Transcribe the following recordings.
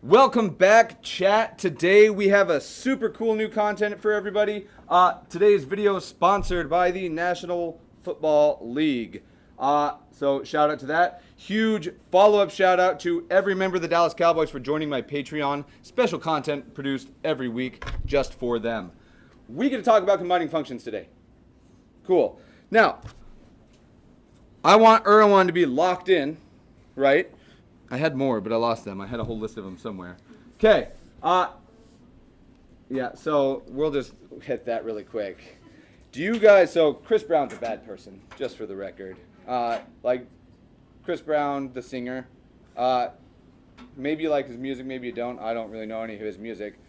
Welcome back, chat. Today we have a super cool new content for everybody. Today's video is sponsored by the National Football League. So shout out to that. Huge follow-up shout out to every member of the Dallas Cowboys for joining my Patreon. Special content produced every week just for them. We get to talk about combining functions today. Cool. Now, I want Erwan to be locked in, right? I had more, but I lost them. I had a whole list of them somewhere. Okay. Yeah, so we'll just hit that really quick. Do you guys, so Chris Brown's a bad person, just for the record. Like Chris Brown, the singer. Maybe you like his music, maybe you don't. I don't really know any of his music.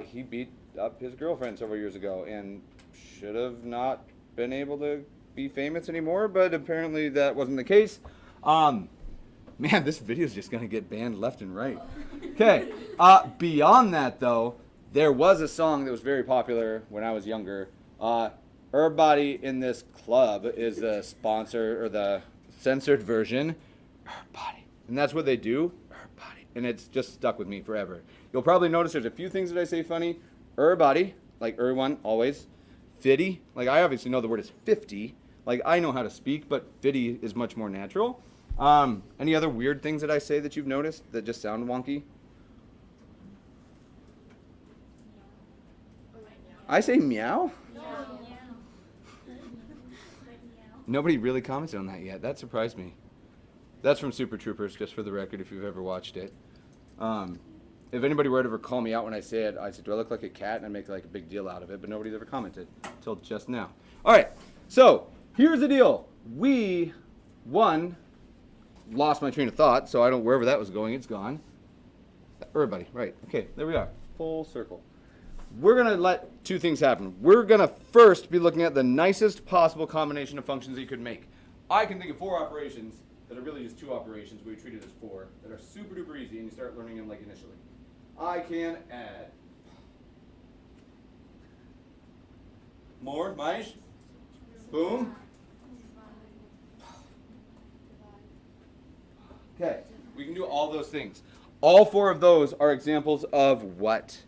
He beat up his girlfriend several years ago and should have not been able to be famous anymore, but apparently that wasn't the case. Man, this video is just going to get banned left and right. Okay. Beyond that, though, there was a song that was very popular when I was younger. Everybody in this club is the sponsor, or the censored version. Everybody. And that's what they do. Everybody. And it's just stuck with me forever. You'll probably notice there's a few things that I say funny. Everybody, like everyone, always. 50, like I obviously know the word is 50. Like I know how to speak, but 50 is much more natural. Any other weird things that I say that you've noticed that just sound wonky? I say meow? Nobody really commented on that yet. That surprised me. That's from Super Troopers, just for the record, if you've ever watched it. If anybody were to ever call me out when I say it, I said, do I look like a cat? And I make like a big deal out of it, but nobody's ever commented until just now. All right, so here's the deal. We lost my train of thought, so I don't, wherever that was going, it's gone. Everybody, right. Okay, there we are. Full circle. We're going to let two things happen. We're going to first be looking at the nicest possible combination of functions that you could make. I can think of 4 operations that are really just 2 operations, but we treat it as 4, that are super duper easy and you start learning them like initially. I can add more, mais, boom. Okay, we can do all those things. All 4 of those are examples of what?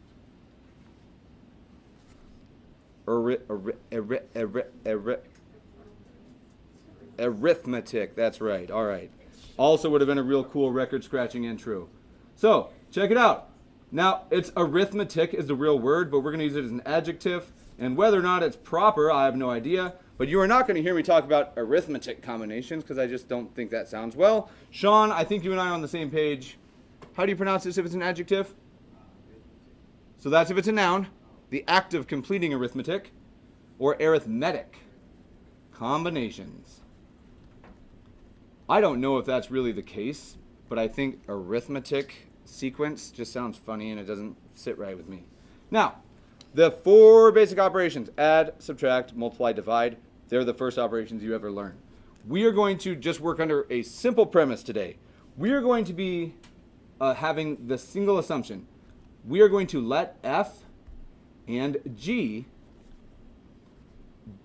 Arithmetic, that's right, all right. Also would have been a real cool record scratching intro. So, check it out. Now, it's arithmetic is the real word, but we're going to use it as an adjective. And whether or not it's proper, I have no idea. But you are not going to hear me talk about arithmetic combinations because I just don't think that sounds well. Sean, I think you and I are on the same page. How do you pronounce this if it's an adjective? So that's if it's a noun. The act of completing arithmetic or arithmetic combinations. I don't know if that's really the case, but I think arithmetic sequence just sounds funny and it doesn't sit right with me. Now, the 4 basic operations, add, subtract, multiply, divide, they're the first operations you ever learn. We are going to just work under a simple premise today. We are going to be having the single assumption. We are going to let f and g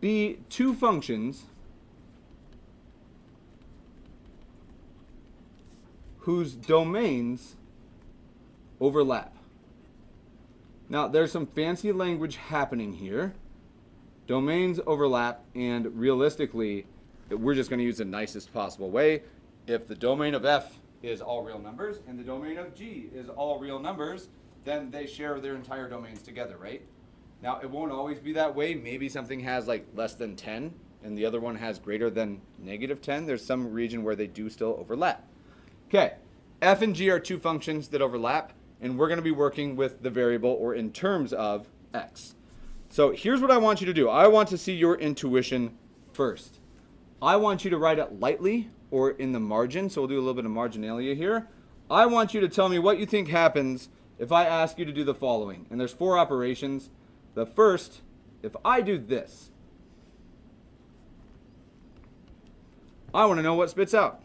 be 2 functions whose domains overlap. Now, there's some fancy language happening here. Domains overlap, and realistically, we're just going to use the nicest possible way. If the domain of f is all real numbers and the domain of g is all real numbers, then they share their entire domains together, right? Now, it won't always be that way. Maybe something has like less than 10 and the other one has greater than negative 10. There's some region where they do still overlap. Okay, f and g are 2 functions that overlap. And we're going to be working with the variable or in terms of x. So here's what I want you to do. I want to see your intuition first. I want you to write it lightly or in the margin. So we'll do a little bit of marginalia here. I want you to tell me what you think happens if I ask you to do the following. And there's 4 operations. The first, if I do this, I want to know what spits out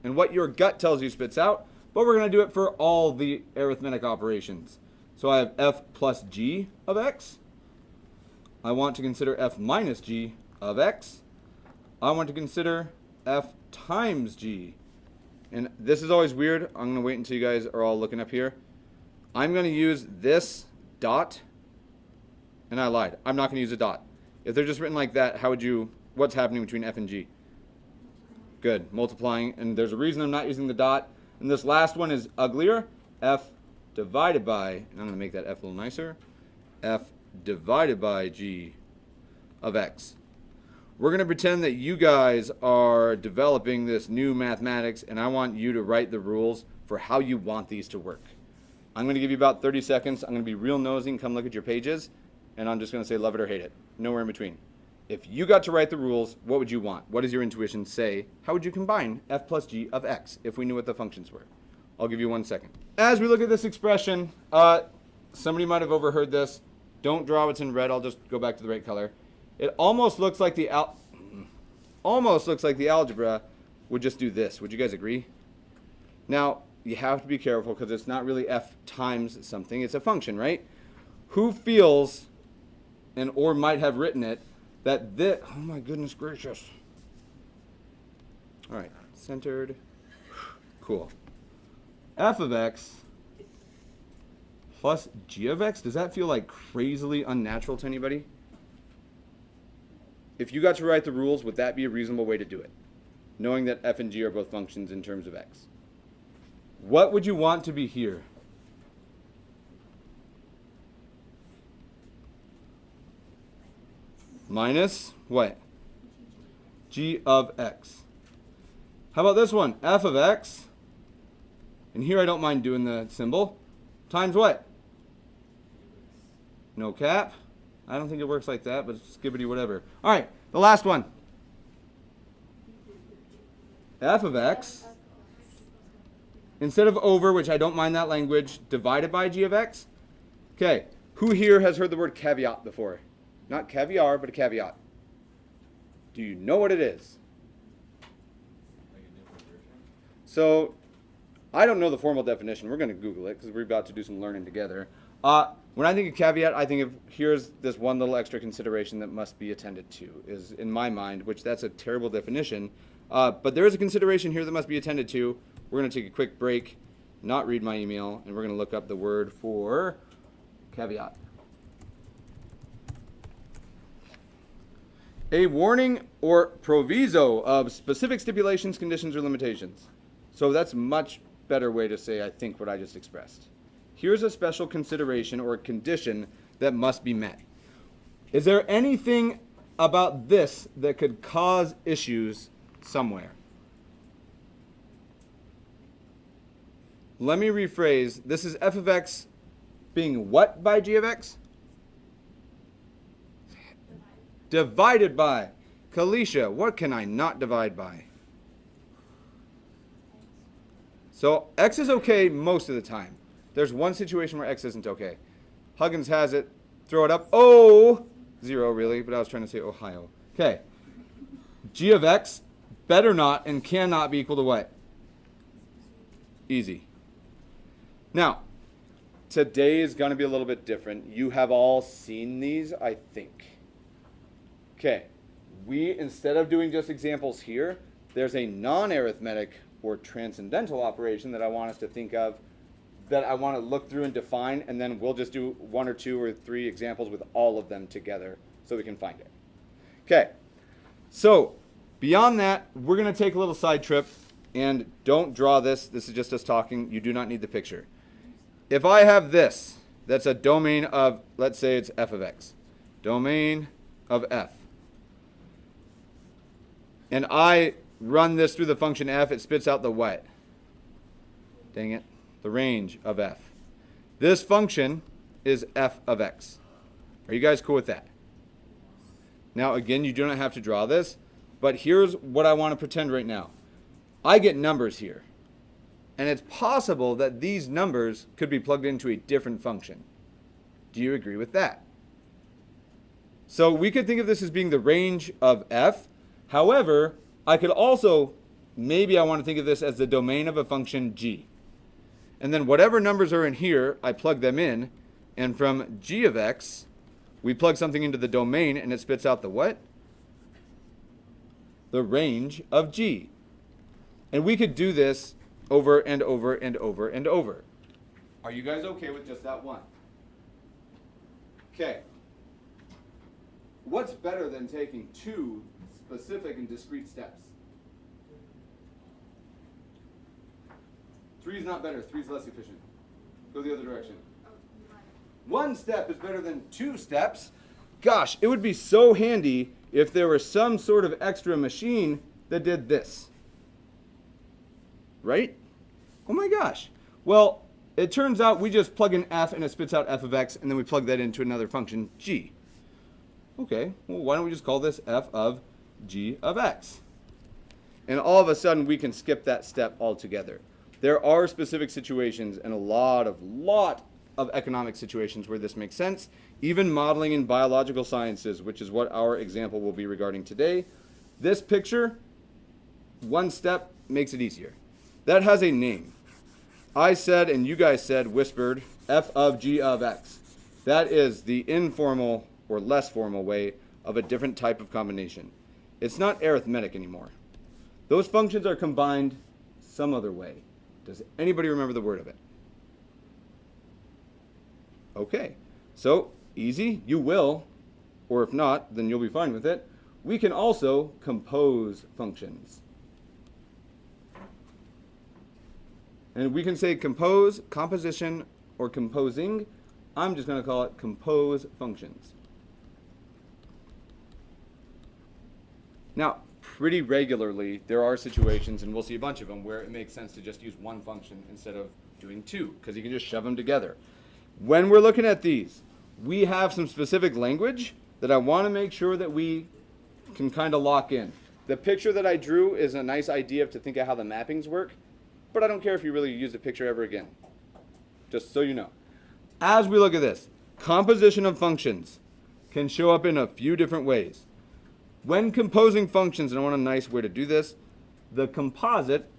and what your gut tells you spits out. But we're going to do it for all the arithmetic operations. So I have f plus g of x. I want to consider f minus g of x. I want to consider f times g. And this is always weird. I'm going to wait until you guys are all looking up here. I'm going to use this dot, and I lied. I'm not going to use a dot. If they're just written like that, what's happening between f and g? Good, multiplying, and there's a reason I'm not using the dot. And this last one is uglier, f divided by, and I'm going to make that f a little nicer, f divided by g of x. We're going to pretend that you guys are developing this new mathematics, and I want you to write the rules for how you want these to work. I'm going to give you about 30 seconds. I'm going to be real nosy and come look at your pages, and I'm just going to say love it or hate it. Nowhere in between. If you got to write the rules, what would you want? What does your intuition say? How would you combine f plus g of x if we knew what the functions were? I'll give you 1 second. As we look at this expression, somebody might have overheard this. Don't draw what's in red. I'll just go back to the right color. It almost looks like the algebra would just do this. Would you guys agree? Now, you have to be careful because it's not really f times something. It's a function, right? Who feels, and or might have written it, that this, oh my goodness gracious. All right, centered. Cool. F of x plus g of x, does that feel like crazily unnatural to anybody? If you got to write the rules, would that be a reasonable way to do it? Knowing that f and g are both functions in terms of x. What would you want to be here? Minus what? G of x. How about this one? F of x. And here I don't mind doing the symbol. Times what? No cap. I don't think it works like that, but skibbity whatever. All right, the last one. F of x. Instead of over, which I don't mind that language, divided by g of x. Okay, who here has heard the word caveat before? Not caviar, but a caveat. Do you know what it is? So, I don't know the formal definition. We're going to Google it because we're about to do some learning together. When I think of caveat, I think of here's this one little extra consideration that must be attended to, is in my mind, which that's a terrible definition. But there is a consideration here that must be attended to. We're going to take a quick break, not read my email, and we're going to look up the word for caveat. A warning or proviso of specific stipulations, conditions, or limitations. So that's a much better way to say, I think, what I just expressed. Here's a special consideration or condition that must be met. Is there anything about this that could cause issues somewhere? Let me rephrase. This is f of x being what by g of x? Divided by. Kalisha, what can I not divide by? So x is okay most of the time. There's one situation where x isn't okay. Huggins has it. Throw it up. Oh, 0 really, but I was trying to say Ohio. Okay. G of x better not and cannot be equal to what? Easy. Now, today is going to be a little bit different. You have all seen these, I think. Okay. Instead of doing just examples here, there's a non-arithmetic or transcendental operation that I want us to think of, that I want to look through and define, and then we'll just do 1 or 2 or 3 examples with all of them together so we can find it. Okay, so beyond that, we're going to take a little side trip, and don't draw this. This is just us talking. You do not need the picture. If I have this, that's a domain of, let's say it's f of x. Domain of f. And I run this through the function f, it spits out the what? Dang it. The range of f. This function is f of x. Are you guys cool with that? Now, again, you do not have to draw this, but here's what I want to pretend right now. I get numbers here, and it's possible that these numbers could be plugged into a different function. Do you agree with that? So we could think of this as being the range of f. However, I could also, maybe I want to think of this as the domain of a function g. And then whatever numbers are in here, I plug them in. And from g of x, we plug something into the domain, and it spits out the what? The range of g. And we could do this over and over and over and over. Are you guys okay with just that one? Okay. What's better than taking two specific and discrete steps? 3 is not better. 3 is less efficient. Go the other direction. One step is better than 2 steps. Gosh, it would be so handy if there was some sort of extra machine that did this. Right? Oh my gosh. Well, it turns out we just plug in f and it spits out f of x, and then we plug that into another function, g. Okay, well, why don't we just call this f of g of x? And all of a sudden, we can skip that step altogether. There are specific situations and a lot of economic situations where this makes sense, even modeling in biological sciences, which is what our example will be regarding today. This picture, one step makes it easier. That has a name. I said, and you guys said, whispered, f of g of x. That is the informal or less formal way of a different type of combination. It's not arithmetic anymore. Those functions are combined some other way. Does anybody remember the word of it? Okay, so easy, you will, or if not, then you'll be fine with it. We can also compose functions. And we can say compose, composition, or composing. I'm just going to call it compose functions. Now, pretty regularly, there are situations, and we'll see a bunch of them, where it makes sense to just use one function instead of doing two, because you can just shove them together. When we're looking at these, we have some specific language that I want to make sure that we can kind of lock in. The picture that I drew is a nice idea to think of how the mappings work, but I don't care if you really use the picture ever again, just so you know. As we look at this, composition of functions can show up in a few different ways. When composing functions, and I want a nice way to do this, the composite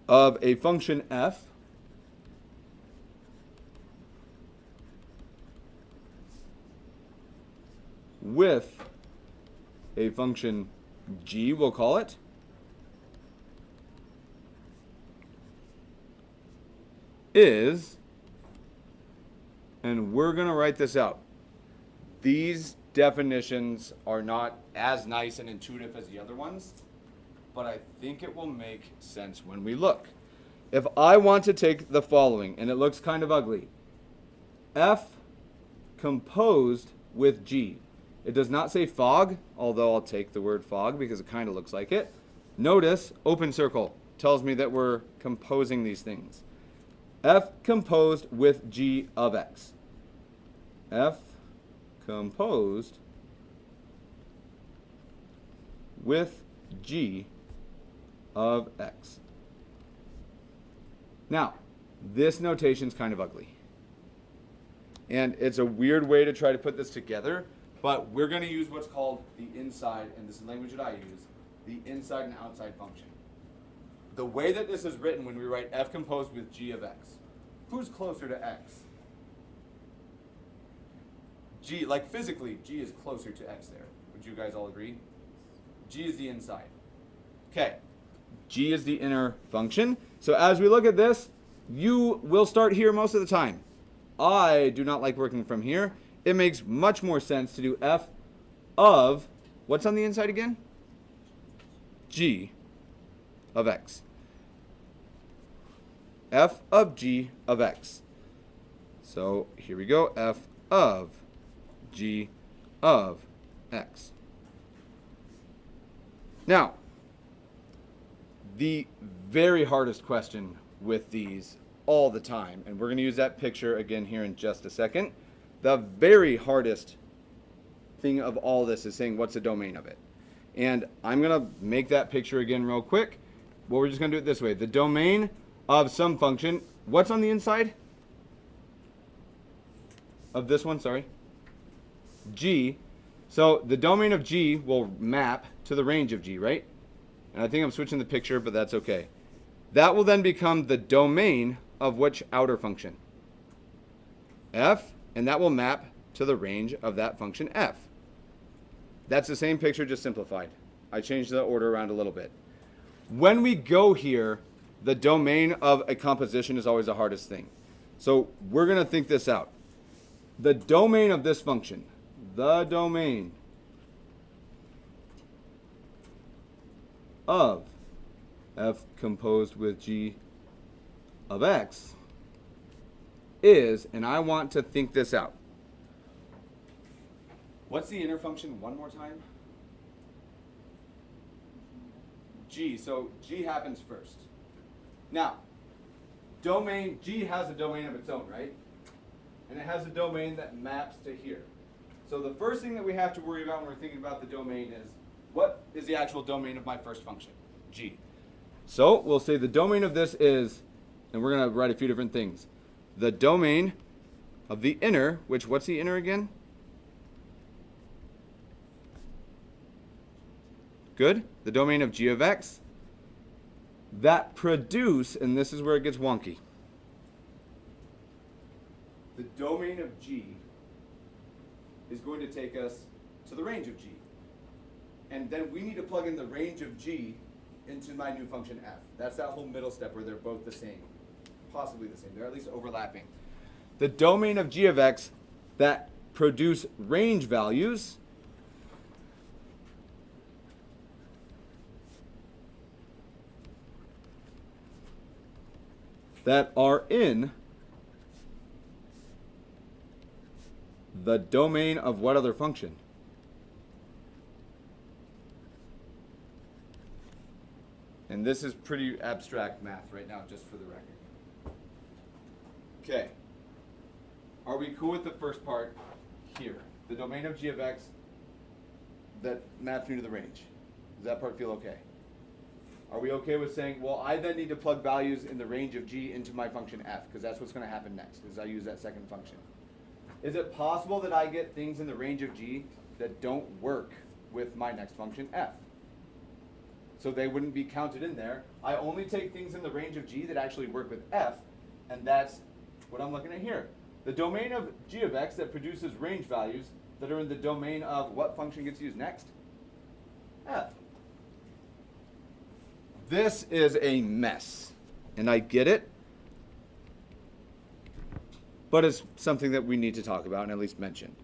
of a function f with a function g, we'll call it, is, and we're going to write this out. These definitions are not as nice and intuitive as the other ones, but I think it will make sense when we look. If I want to take the following, and it looks kind of ugly, f composed with g. It does not say fog, although I'll take the word fog because it kind of looks like it. Notice, open circle tells me that we're composing these things. F composed with g of x. F composed with g of x. Now, this notation's kind of ugly. And it's a weird way to try to put this together, but we're going to use what's called the inside, and this is the language that I use, the inside and outside function. The way that this is written when we write f composed with g of x, who's closer to x? G, like physically, g is closer to x there. Would you guys all agree? G is the inside. Okay, g is the inner function. So as we look at this, you will start here most of the time. I do not like working from here. It makes much more sense to do f of, what's on the inside again? G of x. F of g of x. So here we go, f of g of x. Now, the very hardest question with these all the time, and we're going to use that picture again here in just a second. The very hardest thing of all this is saying what's the domain of it. And I'm going to make that picture again real quick. Well, we're just going to do it this way. The domain of some function, what's on the inside of this one, sorry? G. So the domain of G will map to the range of G, right? And I think I'm switching the picture, but that's okay. That will then become the domain of which outer function? F, and that will map to the range of that function f. That's the same picture, just simplified. I changed the order around a little bit. When we go here, the domain of a composition is always the hardest thing. So we're going to think this out. The domain of this function, the domain of f composed with g of x is, and I want to think this out. What's the inner function one more time? G, so G happens first. Now, domain, G has a domain of its own, right? And it has a domain that maps to here. So the first thing that we have to worry about when we're thinking about the domain is, what is the actual domain of my first function? G. So we'll say the domain of this is, and we're going to write a few different things. The domain of the inner, which, what's the inner again? Good. The domain of g of x that produce, and this is where it gets wonky. The domain of g is going to take us to the range of g. And then we need to plug in the range of g into my new function f. That's that whole middle step where they're both the same. Possibly the same. They're at least overlapping. The domain of g of x that produce range values that are in the domain of what other function? And this is pretty abstract math right now, just for the record. Okay. Are we cool with the first part here? The domain of g of x that maps me to the range. Does that part feel okay? Are we okay with saying, well, I then need to plug values in the range of g into my function f, because that's what's going to happen next, is I use that second function. Is it possible that I get things in the range of g that don't work with my next function f? So they wouldn't be counted in there. I only take things in the range of g that actually work with f, and that's what I'm looking at here. The domain of g of x that produces range values that are in the domain of what function gets used next? F. This is a mess, and I get it, but it's something that we need to talk about and at least mention.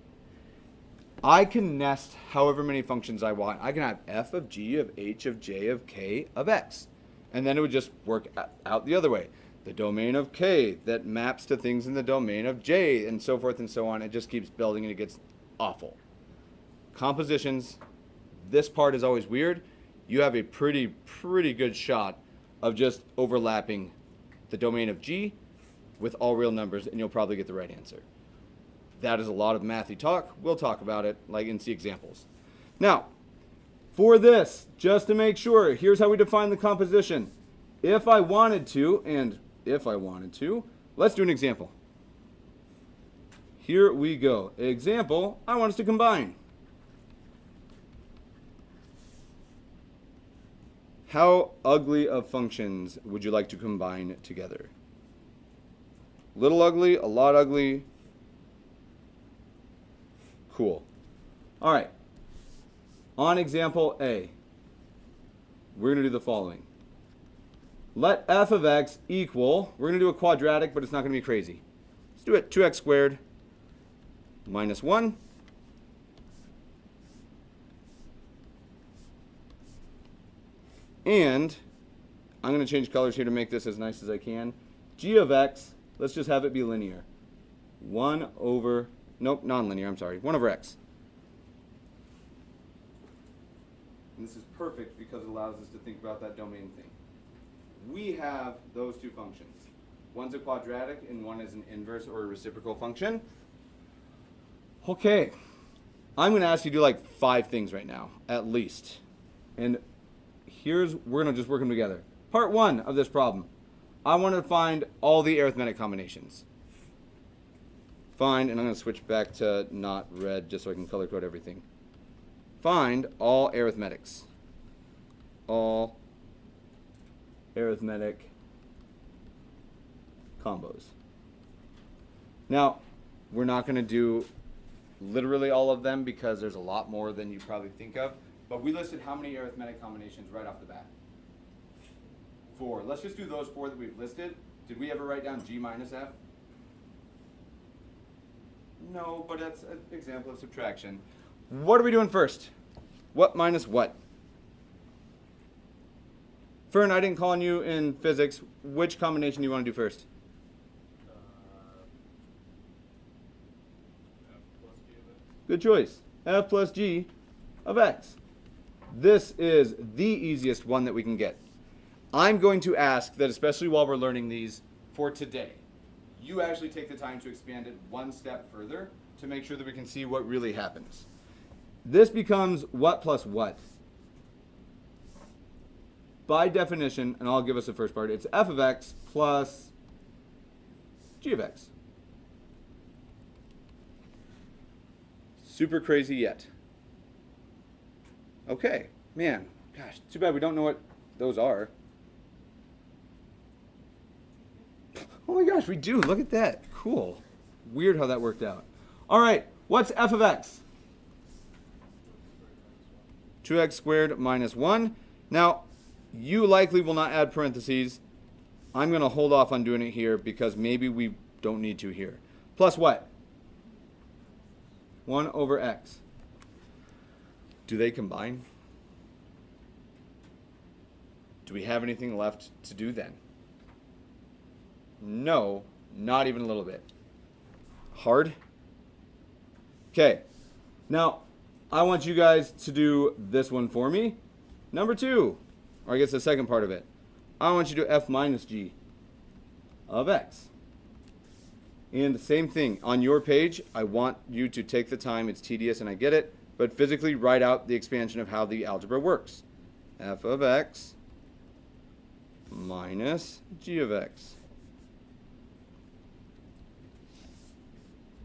I can nest however many functions I want. I can have f of g of h of j of k of x, and then it would just work out the other way. The domain of k that maps to things in the domain of j, and so forth and so on. It just keeps building and it gets awful. Compositions, this part is always weird. You have a pretty good shot of just overlapping the domain of g with all real numbers, and you'll probably get the right answer. That is a lot of mathy talk. We'll talk about it and see examples. Now, for this, just to make sure, here's how we define the composition. If I wanted to, let's do an example. Here we go. Example, I want us to combine. How ugly of functions would you like to combine together? Little ugly, a lot ugly. Cool. All right. On example A, we're going to do the following. Let f of x equal, we're going to do a quadratic, but it's not going to be crazy. Let's do it 2x squared minus 1. And I'm going to change colors here to make this as nice as I can. G of x, let's just have it be linear. 1 over, nope, nonlinear, I'm sorry, 1 over x. And this is perfect because it allows us to think about that domain thing. We have those two functions. One's a quadratic and one is an inverse or a reciprocal function. Okay, I'm going to ask you to do like 5 things right now, at least. And we're going to just work them together. Part 1 of this problem. I want to find all the arithmetic combinations. Find, and I'm going to switch back to not red just so I can color code everything. Find all arithmetics. All arithmetic combos. Now, we're not going to do literally all of them because there's a lot more than you probably think of. But we listed how many arithmetic combinations right off the bat? 4. Let's just do those 4 that we've listed. Did we ever write down g minus f? No, but that's an example of subtraction. What are we doing first? What minus what? Fern, I didn't call on you in physics. Which combination do you want to do first? F plus g of x. Good choice. F plus g of x. This is the easiest one that we can get. I'm going to ask that, especially while we're learning these for today, you actually take the time to expand it one step further to make sure that we can see what really happens. This becomes what plus what? By definition, and I'll give us the first part, it's f of x plus g of x. Super crazy yet. Okay, man, gosh, too bad we don't know what those are. Oh my gosh, we do. Look at that. Cool. Weird how that worked out. All right, what's f of x? 2x squared minus 1. Now, you likely will not add parentheses. I'm going to hold off on doing it here because maybe we don't need to here. Plus what? 1 over x. Do they combine? Do we have anything left to do then? No, not even a little bit. Hard? Okay, now I want you guys to do this one for me. Number 2, or I guess the second part of it. I want you to do f minus g of x. And the same thing, on your page, I want you to take the time, it's tedious and I get it, but physically write out the expansion of how the algebra works. F of x minus g of x.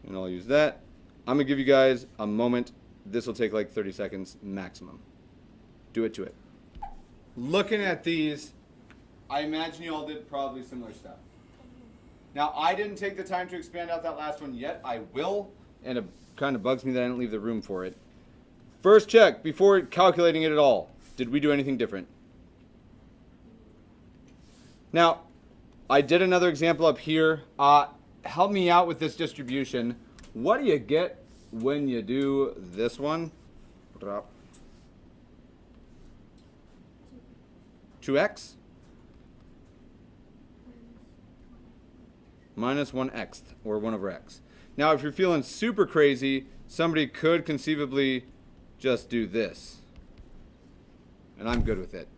And I'll use that. I'm going to give you guys a moment. This will take like 30 seconds maximum. Do it to it. Looking at these, I imagine you all did probably similar stuff. Now, I didn't take the time to expand out that last one yet. I will, and it kind of bugs me that I didn't leave the room for it. First check, before calculating it at all, did we do anything different? Now, I did another example up here. Help me out with this distribution. What do you get when you do this one? 2x minus 1x, or 1 over x. Now, if you're feeling super crazy, somebody could conceivably just do this. And I'm good with it.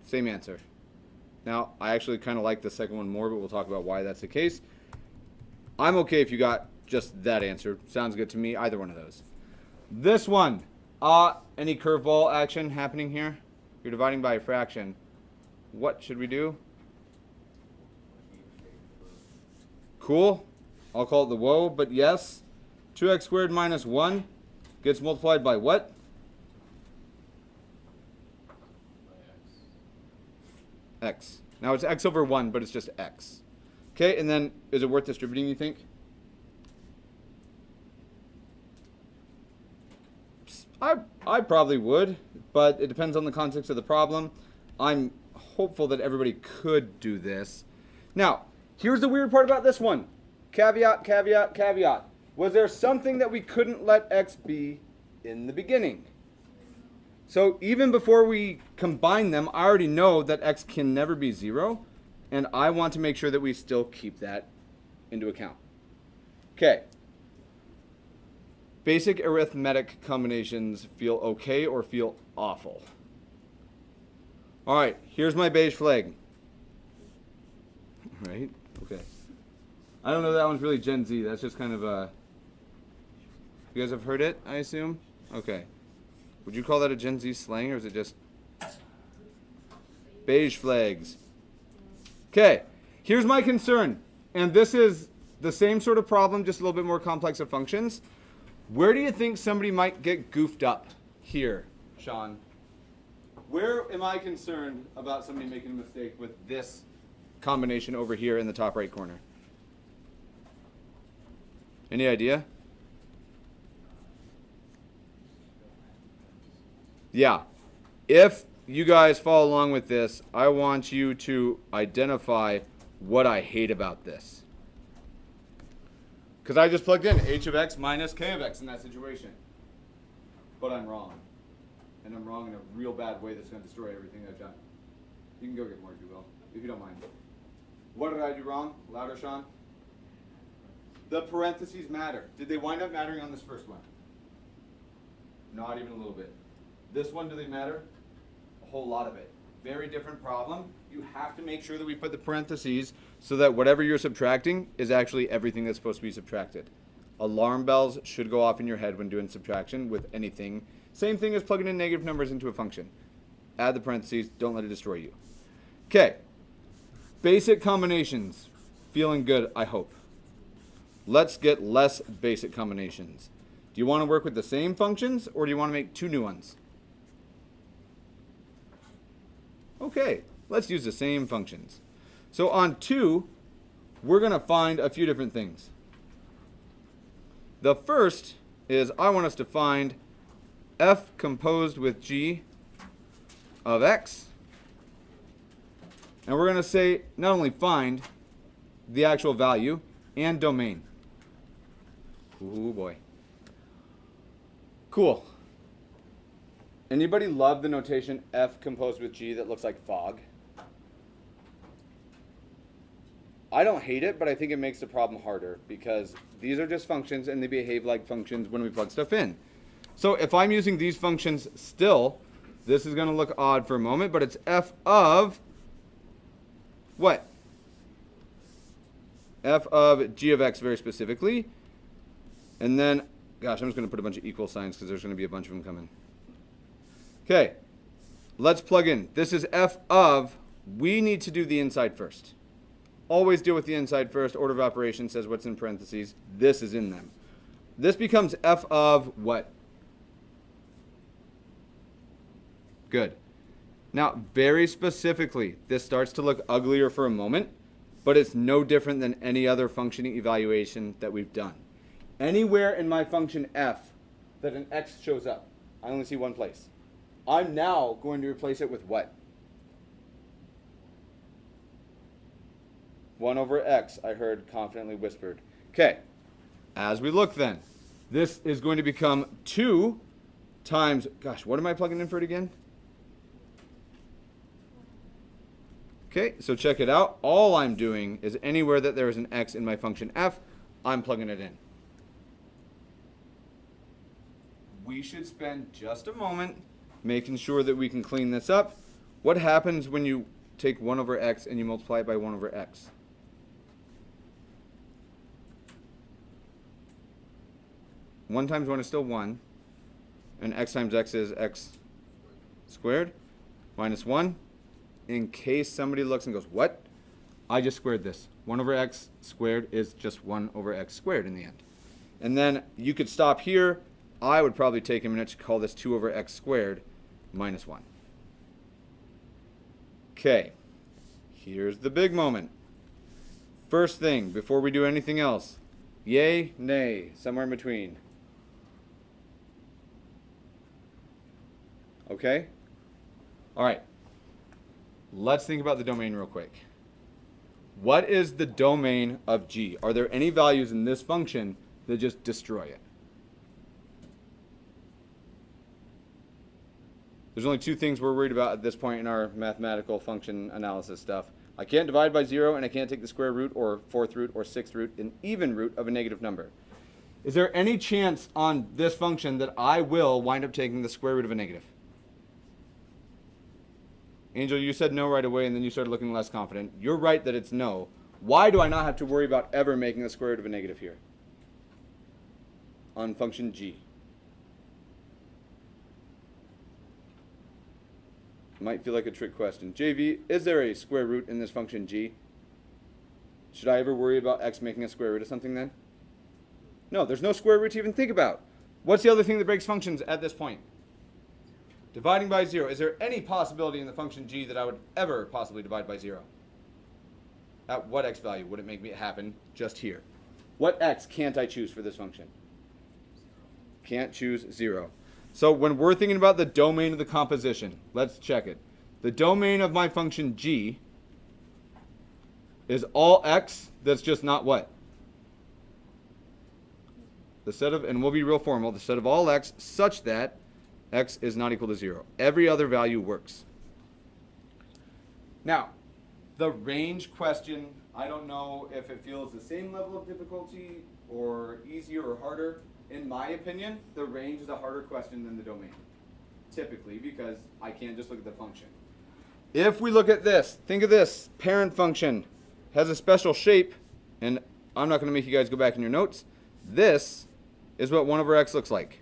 Same answer. Now, I actually kind of like the second one more, but we'll talk about why that's the case. I'm okay if you got just that answer. Sounds good to me, either one of those. This one, any curveball action happening here? You're dividing by a fraction. What should we do? Cool. I'll call it the whoa, but yes. 2x squared minus 1 gets multiplied by what? X. Now it's x over 1, but it's just x. Okay, and then is it worth distributing, you think? I probably would, but it depends on the context of the problem. I'm hopeful that everybody could do this. Now, here's the weird part about this one. Caveat, caveat, caveat. Was there something that we couldn't let x be in the beginning? So even before we combine them, I already know that x can never be 0, and I want to make sure that we still keep that into account. Okay. Basic arithmetic combinations feel okay or feel awful? All right, here's my beige flag. Right? Okay. I don't know if that one's really Gen Z. That's just kind of a... You guys have heard it, I assume? Okay. Would you call that a Gen Z slang, or is it just beige flags? Okay, here's my concern. And this is the same sort of problem, just a little bit more complex of functions. Where do you think somebody might get goofed up here, Sean? Where am I concerned about somebody making a mistake with this combination over here in the top right corner? Any idea? Yeah. If you guys follow along with this, I want you to identify what I hate about this. Because I just plugged in h of x minus k of x in that situation. But I'm wrong. And I'm wrong in a real bad way that's going to destroy everything I've done. You can go get more if you will, if you don't mind. What did I do wrong? Louder, Sean. The parentheses matter. Did they wind up mattering on this first one? Not even a little bit. This one, do they matter? A whole lot of it. Very different problem. You have to make sure that we put the parentheses so that whatever you're subtracting is actually everything that's supposed to be subtracted. Alarm bells should go off in your head when doing subtraction with anything. Same thing as plugging in negative numbers into a function. Add the parentheses, don't let it destroy you. Okay, basic combinations. Feeling good, I hope. Let's get less basic combinations. Do you want to work with the same functions or do you want to make two new ones? Okay, let's use the same functions. So on 2, we're going to find a few different things. The first is I want us to find f composed with g of x. And we're going to say not only find the actual value and domain. Ooh boy. Cool. Anybody love the notation f composed with g that looks like fog? I don't hate it, but I think it makes the problem harder because these are just functions and they behave like functions when we plug stuff in. So if I'm using these functions still, this is going to look odd for a moment, but it's f of what? F of g of x very specifically. And then, gosh, I'm just going to put a bunch of equal signs because there's going to be a bunch of them coming. Okay, let's plug in. This is f of, we need to do the inside first. Always deal with the inside first. Order of operation says what's in parentheses. This is in them. This becomes f of what? Good. Now, very specifically, this starts to look uglier for a moment, but it's no different than any other function evaluation that we've done. Anywhere in my function f that an x shows up, I only see one place. I'm now going to replace it with what? 1 over x, I heard confidently whispered. Okay, as we look then, this is going to become 2 times, gosh, what am I plugging in for it again? Okay, so check it out. All I'm doing is anywhere that there is an x in my function f, I'm plugging it in. We should spend just a moment making sure that we can clean this up. What happens when you take 1 over x and you multiply it by 1 over x? One times 1 is still 1, and x times x is x squared minus 1. In case somebody looks and goes, what? I just squared this. 1 over x squared is just 1 over x squared in the end. And then you could stop here. I would probably take a minute to call this 2 over x squared minus 1. Okay, here's the big moment. First thing, before we do anything else, yay, nay, somewhere in between. Okay? All right. Let's think about the domain real quick. What is the domain of g? Are there any values in this function that just destroy it? There's only 2 things we're worried about at this point in our mathematical function analysis stuff. I can't divide by 0, and I can't take the square root or 4th root or 6th root, an even root of a negative number. Is there any chance on this function that I will wind up taking the square root of a negative? Angel, you said no right away, and then you started looking less confident. You're right that it's no. Why do I not have to worry about ever making the square root of a negative here on function g? Might feel like a trick question. JV, is there a square root in this function g? Should I ever worry about x making a square root of something then? No, there's no square root to even think about. What's the other thing that breaks functions at this point? Dividing by 0. Is there any possibility in the function g that I would ever possibly divide by 0? At what x value would it make me happen just here? What x can't I choose for this function? Can't choose 0. So when we're thinking about the domain of the composition, let's check it. The domain of my function g is all x that's just not what? The set of, and we'll be real formal, the set of all x such that x is not equal to 0. Every other value works. Now, the range question, I don't know if it feels the same level of difficulty or easier or harder. In my opinion, the range is a harder question than the domain, typically, because I can't just look at the function. If we look at this, think of this, parent function has a special shape, and I'm not going to make you guys go back in your notes. This is what 1 over x looks like.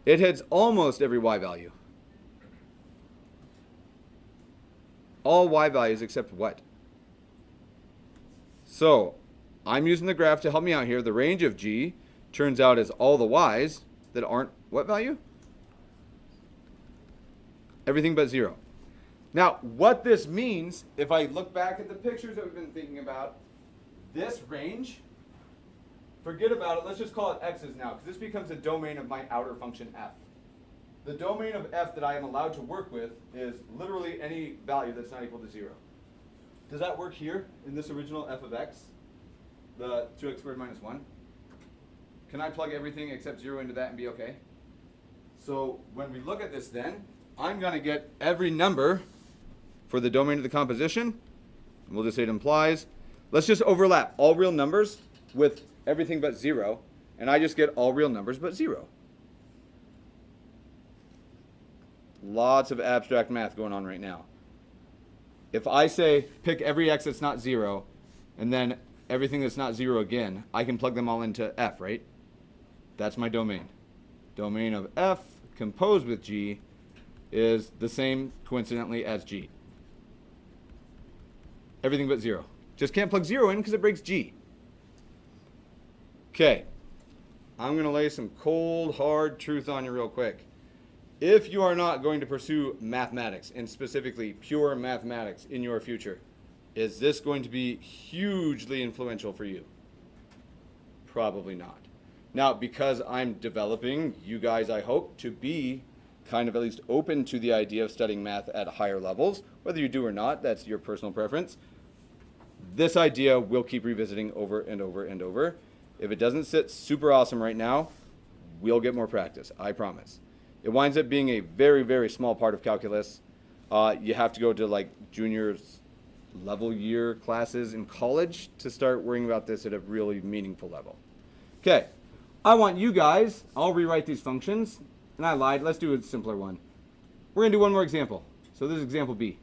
It hits almost every y value. All y values except what? So, I'm using the graph to help me out here. The range of g turns out is all the y's that aren't what value? Everything but 0. Now, what this means, if I look back at the pictures that we've been thinking about, this range, forget about it, let's just call it x's now, because this becomes a domain of my outer function f. The domain of f that I am allowed to work with is literally any value that's not equal to 0. Does that work here in this original f of x? The 2x squared minus 1? Can I plug everything except 0 into that and be okay? So when we look at this then, I'm going to get every number for the domain of the composition. We'll just say it implies. Let's just overlap all real numbers with everything but 0, and I just get all real numbers but 0. Lots of abstract math going on right now. If I say pick every x that's not 0, and then everything that's not 0 again, I can plug them all into f, right? That's my domain. Domain of f composed with g is the same, coincidentally, as g. Everything but 0. Just can't plug 0 in because it breaks g. Okay. I'm going to lay some cold, hard truth on you real quick. If you are not going to pursue mathematics, and specifically pure mathematics in your future, is this going to be hugely influential for you? Probably not. Now, because I'm developing you guys, I hope, to be kind of at least open to the idea of studying math at higher levels, whether you do or not, that's your personal preference. This idea we'll keep revisiting over and over and over. If it doesn't sit super awesome right now, we'll get more practice, I promise. It winds up being a very, very small part of calculus. You have to go to like junior level year classes in college to start worrying about this at a really meaningful level. Okay, I want you guys, I'll rewrite these functions, and I lied, let's do a simpler one. We're gonna do one more example. So this is example B.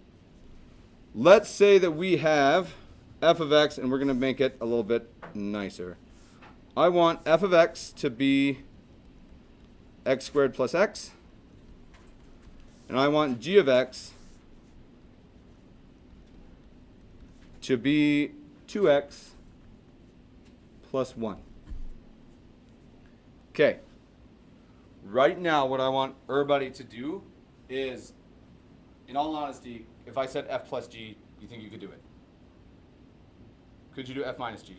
Let's say that we have f of x, and we're gonna make it a little bit nicer. I want f of x to be x squared plus x, and I want g of x to be 2x plus 1. Okay. Right now, what I want everybody to do is, in all honesty, if I said f plus g, you think you could do it? Could you do f minus g?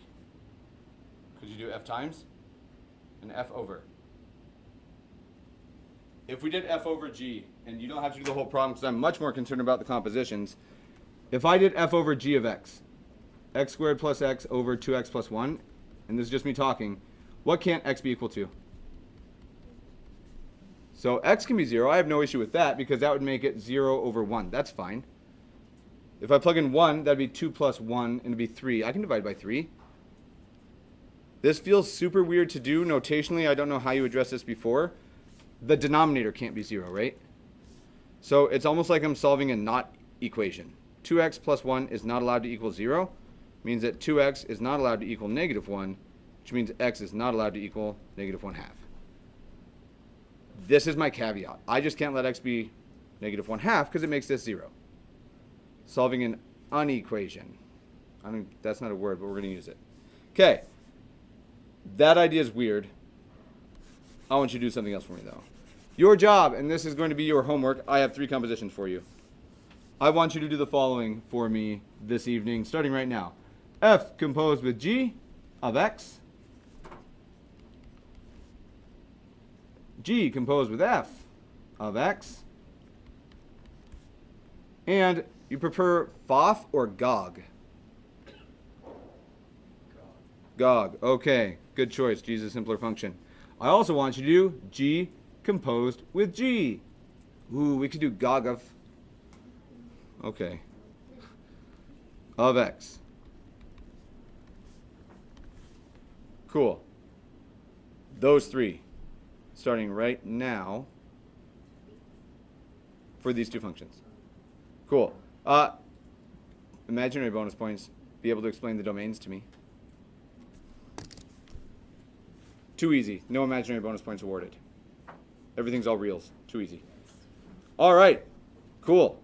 Could you do f times? And f over? If we did f over g, and you don't have to do the whole problem because I'm much more concerned about the compositions, if I did f over g of x squared plus x over 2x plus 1, and this is just me talking, what can't x be equal to? So x can be 0. I have no issue with that because that would make it 0 over 1. That's fine. If I plug in 1, that'd be 2 plus 1, and it'd be 3. I can divide by 3. This feels super weird to do notationally. I don't know how you addressed this before. The denominator can't be 0, right? So it's almost like I'm solving a not equation. 2x plus 1 is not allowed to equal 0. Means that 2x is not allowed to equal negative 1, which means x is not allowed to equal negative 1/2. This is my caveat. I just can't let x be negative 1/2 because it makes this 0. Solving an unequation. I mean, that's not a word, but we're going to use it. Okay. That idea is weird. I want you to do something else for me, though. Your job, and this is going to be your homework, I have 3 compositions for you. I want you to do the following for me this evening, starting right now. F composed with g of x G composed with f of x. And you prefer FOF or GOG? GOG. Okay, good choice. G is a simpler function. I also want you to do G composed with G. Ooh, we could do GOG of. Okay. Of x. Cool. Those three, starting right now for these two functions. Cool. Imaginary bonus points. Be able to explain the domains to me. Too easy. No imaginary bonus points awarded. Everything's all reals. Too easy. All right. Cool.